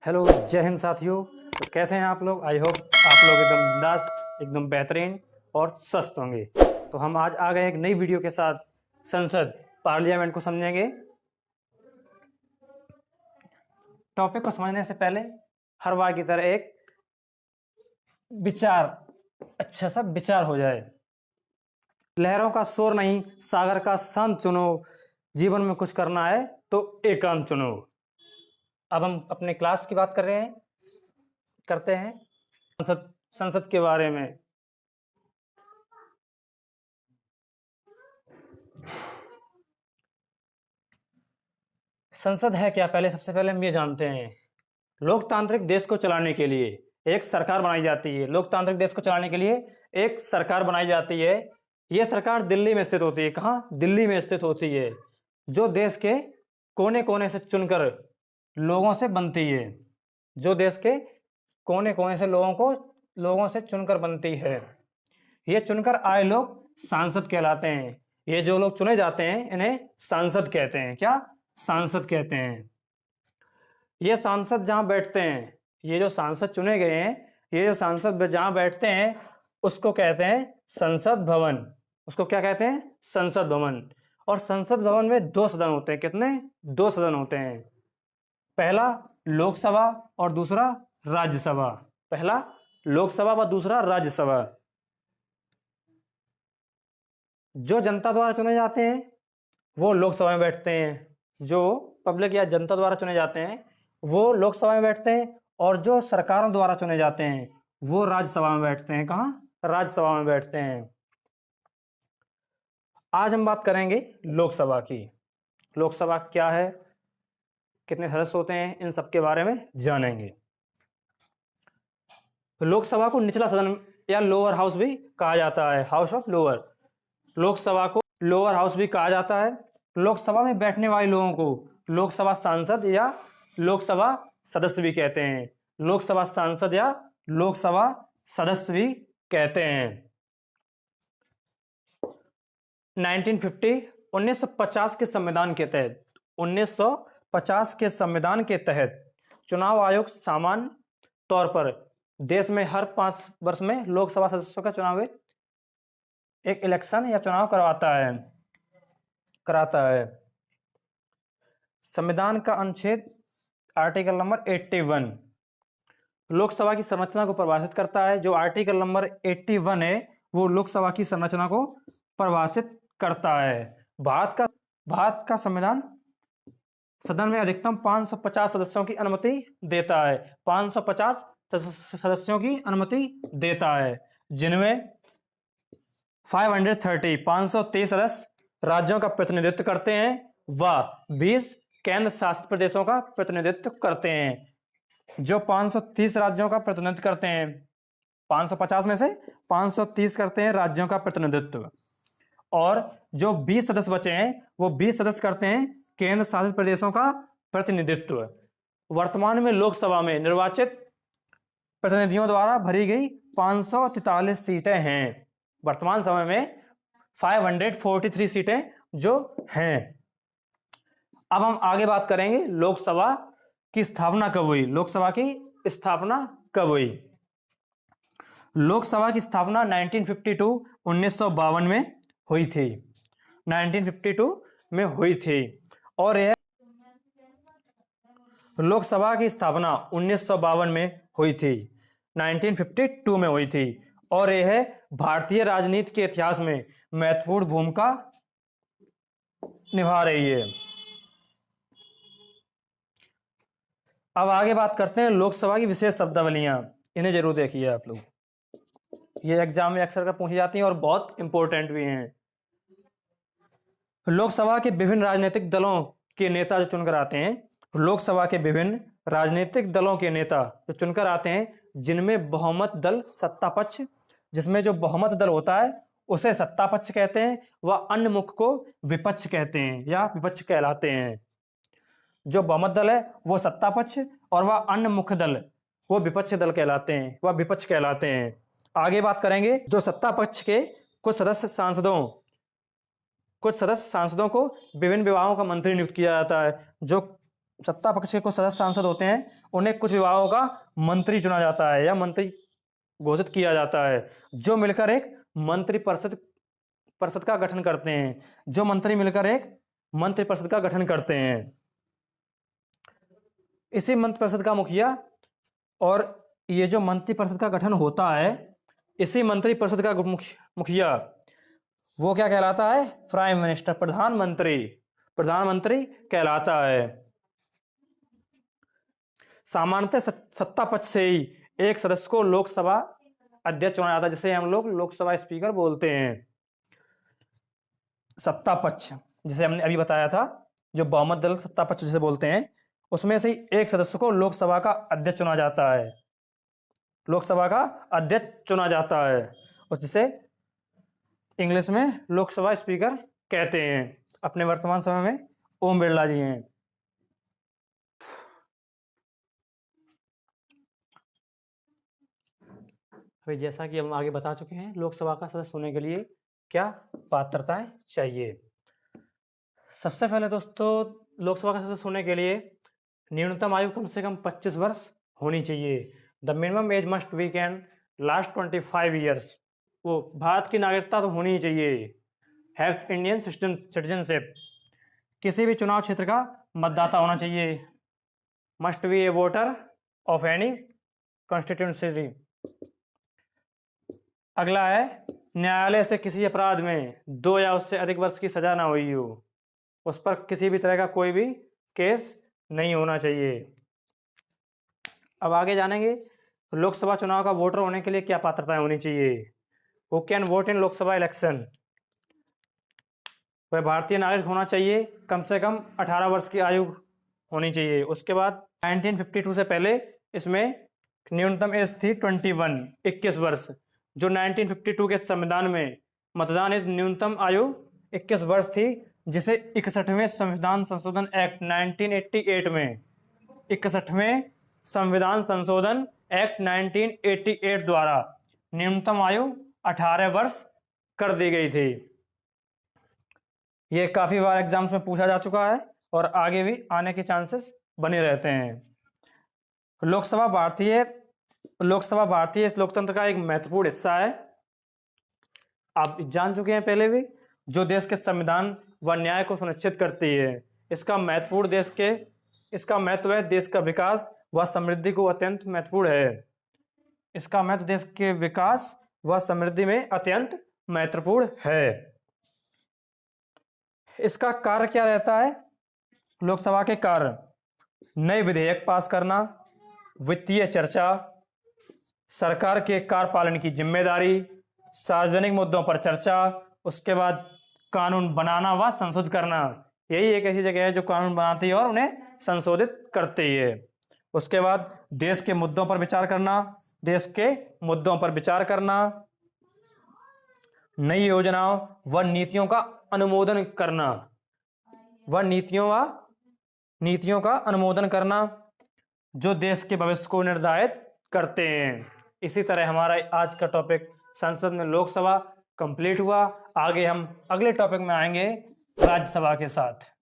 Hello, जय हिंद साथियों। तो कैसे हैं आप लोग? आई होप आप लोग एकदम बिंदास, एकदम बेहतरीन और स्वस्थ होंगे। तो हम आज आ गए एक नई वीडियो के साथ। संसद पार्लियामेंट को समझेंगे। टॉपिक को समझने से पहले हर बार की तरह एक विचार, अच्छा सा विचार हो जाए। लहरों का शोर नहीं, सागर का शांत चुनो। जीवन में कुछ करना है तो एकांत चुनो। अब हम अपने क्लास की बात करते हैं संसद संसद के बारे में। संसद है क्या? सबसे पहले हम ये जानते हैं। लोकतांत्रिक देश को चलाने के लिए एक सरकार बनाई जाती है। लोकतांत्रिक देश को चलाने के लिए एक सरकार बनाई जाती है। यह सरकार दिल्ली में स्थित होती है। कहाँ? दिल्ली में स्थित होती है, जो देश के कोने कोने से चुनकर लोगों से बनती है। जो देश के कोने कोने से लोगों से चुनकर बनती है। ये चुनकर आए लोग सांसद कहलाते हैं। ये जो लोग चुने जाते हैं इन्हें सांसद कहते हैं। क्या? सांसद कहते हैं। ये सांसद जहां बैठते हैं, ये जो सांसद चुने गए हैं, ये जो सांसद जहां बैठते हैं उसको कहते हैं संसद भवन। उसको क्या कहते हैं? संसद भवन। और संसद भवन में दो सदन होते हैं। कितने? दो सदन होते हैं। पहला लोकसभा और दूसरा राज्यसभा। पहला लोकसभा व दूसरा राज्यसभा। जो जनता द्वारा चुने जाते हैं वो लोकसभा में बैठते हैं। जो पब्लिक या जनता द्वारा चुने जाते हैं वो लोकसभा में बैठते हैं। और जो सरकारों द्वारा चुने जाते हैं वो राज्यसभा में बैठते हैं। कहाँ? राज्यसभा में बैठते हैं। आज हम बात करेंगे लोकसभा की। लोकसभा क्या है, कितने सदस्य होते हैं, इन सब के बारे में जानेंगे। लोकसभा को निचला सदन या लोअर हाउस भी कहा जाता है। House of lower. लोकसभा को लोअर हाउस भी कहा जाता है। लोकसभा में बैठने वाले लोगों को लोकसभा सांसद या लोकसभा सदस्य भी कहते हैं। लोकसभा सांसद या लोकसभा सदस्य भी कहते हैं। 1950 के संविधान के तहत 1950 के संविधान के तहत चुनाव आयोग सामान्य तौर पर देश में हर 5 वर्ष में लोकसभा सदस्यों का चुनाव एक इलेक्शन या चुनाव कराता है। संविधान का अनुच्छेद आर्टिकल नंबर 81 लोकसभा की संरचना को परिभाषित करता है। जो आर्टिकल नंबर 81 है वो लोकसभा की संरचना को परिभाषित करता है। भारत का संविधान सदन में अधिकतम 550 सदस्यों की अनुमति देता है। 550 सदस्यों की अनुमति देता है, जिनमें 530 सदस्य राज्यों का प्रतिनिधित्व करते हैं व 20 केंद्र शासित प्रदेशों का प्रतिनिधित्व करते हैं। जो 530 राज्यों का प्रतिनिधित्व करते हैं, 550 में से 530 करते हैं राज्यों का प्रतिनिधित्व। और जो 20 सदस्य बचे हैं वो 20 सदस्य करते हैं केंद्र शासित प्रदेशों का प्रतिनिधित्व। वर्तमान में लोकसभा में निर्वाचित प्रतिनिधियों द्वारा भरी गई 543 सीटें हैं। वर्तमान समय में 543 सीटें जो हैं। अब हम आगे बात करेंगे लोकसभा की स्थापना कब हुई। लोकसभा की स्थापना कब हुई? लोकसभा की स्थापना 1952 में हुई थी। 1952 में हुई थी। और यह लोकसभा की स्थापना 1952 में हुई थी। 1952 में हुई थी। और यह भारतीय राजनीति के इतिहास में महत्वपूर्ण भूमिका निभा रही है। अब आगे बात करते हैं लोकसभा की विशेष शब्दावलियां। इन्हें जरूर देखिए आप लोग, ये एग्जाम में अक्सर का पूछी जाती हैं और बहुत इंपॉर्टेंट भी हैं। लोकसभा के विभिन्न राजनीतिक दलों के नेता जो चुनकर आते हैं, लोकसभा के विभिन्न राजनीतिक दलों के नेता जो चुनकर आते हैं, जिनमें बहुमत दल सत्ता पक्ष, जिसमें जो बहुमत दल होता है उसे सत्ता पक्ष कहते हैं, वह अन्य मुख को विपक्ष कहते हैं या विपक्ष कहलाते हैं। जो बहुमत दल है वो सत्ता पक्ष और वह अन्य मुख्य दल वो विपक्ष दल कहलाते हैं, वह विपक्ष कहलाते हैं। आगे बात करेंगे जो सत्ता पक्ष के कुछ सदस्य सांसदों को विभिन्न विभागों का मंत्री नियुक्त किया जाता है। जो सत्ता पक्ष के कुछ सदस्य सांसद होते हैं, उन्हें कुछ विभागों का मंत्री चुना जाता है या मंत्री घोषित किया जाता है, जो मिलकर एक मंत्री परिषद का गठन करते हैं, जो मंत्री मिलकर एक मंत्री परिषद का गठन करते हैं। इसी मंत्री परिषद का मुखिया, और ये जो मंत्री परिषद का गठन होता है, इसी मंत्री परिषद का मुखिया वो क्या कहलाता है? प्राइम मिनिस्टर, प्रधानमंत्री कहलाता है। सामान्यतः सत्ता पक्ष से ही एक सदस्य को लोकसभा अध्यक्ष चुना जाता है, जिसे हम लोग लोकसभा स्पीकर बोलते हैं। सत्ता पक्ष जिसे हमने अभी बताया था, जो बहुमत दल सत्ता पक्ष जिसे बोलते हैं, उसमें से ही एक सदस्य को लोकसभा का अध्यक्ष चुना जाता है, लोकसभा का अध्यक्ष चुना जाता है, और जिसे इंग्लिश में लोकसभा स्पीकर कहते हैं। अपने वर्तमान समय में ओम बिरला जी हैं। अभी जैसा कि हम आगे बता चुके हैं, लोकसभा का सदस्य होने के लिए क्या पात्रताएं चाहिए। सबसे पहले दोस्तों, लोकसभा का सदस्य होने के लिए न्यूनतम आयु कम से कम 25 वर्ष होनी चाहिए। The minimum age must be can last 25 years. वो भारत की नागरिकता तो होनी ही चाहिए। Have Indian citizenship. किसी भी चुनाव क्षेत्र का मतदाता होना चाहिए। Must be A voter of any constituency. अगला है, न्यायालय से किसी अपराध में 2 या उससे अधिक वर्ष की सजा ना हुई हो, उस पर किसी भी तरह का कोई भी केस नहीं होना चाहिए। अब आगे जानेंगे लोकसभा चुनाव का वोटर होने के लिए क्या पात्रताएं होनी चाहिए। Who can vote in Lok Sabha election. वह भारतीय नागरिक होना चाहिए, कम से कम 18 वर्ष की आयु होनी चाहिए। उसके बाद 1952 से पहले इसमें न्यूनतम एज थी 21 वर्ष। जो 1952 के संविधान में मतदान हेतु न्यूनतम आयु 21 वर्ष थी, जिसे 61वें संविधान संशोधन एक्ट 1988 में 61वें संविधान संशोधन एक्ट 1988 द्वारा न्यूनतम आयु 18 वर्ष कर दी गई थी। ये काफी बार एग्जाम्स में पूछा जा चुका है और आगे भी आने के चांसेस बने रहते हैं। लोकसभा भारतीय इस लोकतंत्र का एक महत्वपूर्ण हिस्सा है। आप जान चुके हैं पहले भी, जो देश के संविधान व न्याय को सुनिश्चित करती है। इसका महत्व है देश का विकास व समृद्धि को अत्यंत महत्वपूर्ण है। इसका महत्व देश के विकास व समृद्धि में अत्यंत महत्वपूर्ण है। इसका कार्य क्या रहता है? लोकसभा के कार्य नए विधेयक पास करना, वित्तीय चर्चा, सरकार के कार्यपालन की जिम्मेदारी, सार्वजनिक मुद्दों पर चर्चा, उसके बाद कानून बनाना व संशोधित करना। यही एक ऐसी जगह है जो कानून बनाती है और उन्हें संशोधित करती है। उसके बाद देश के मुद्दों पर विचार करना, नई योजनाओं व नीतियों का अनुमोदन करना, जो देश के भविष्य को निर्धारित करते हैं। इसी तरह हमारा आज का टॉपिक संसद में लोकसभा कंप्लीट हुआ। आगे हम अगले टॉपिक में आएंगे राज्यसभा के साथ।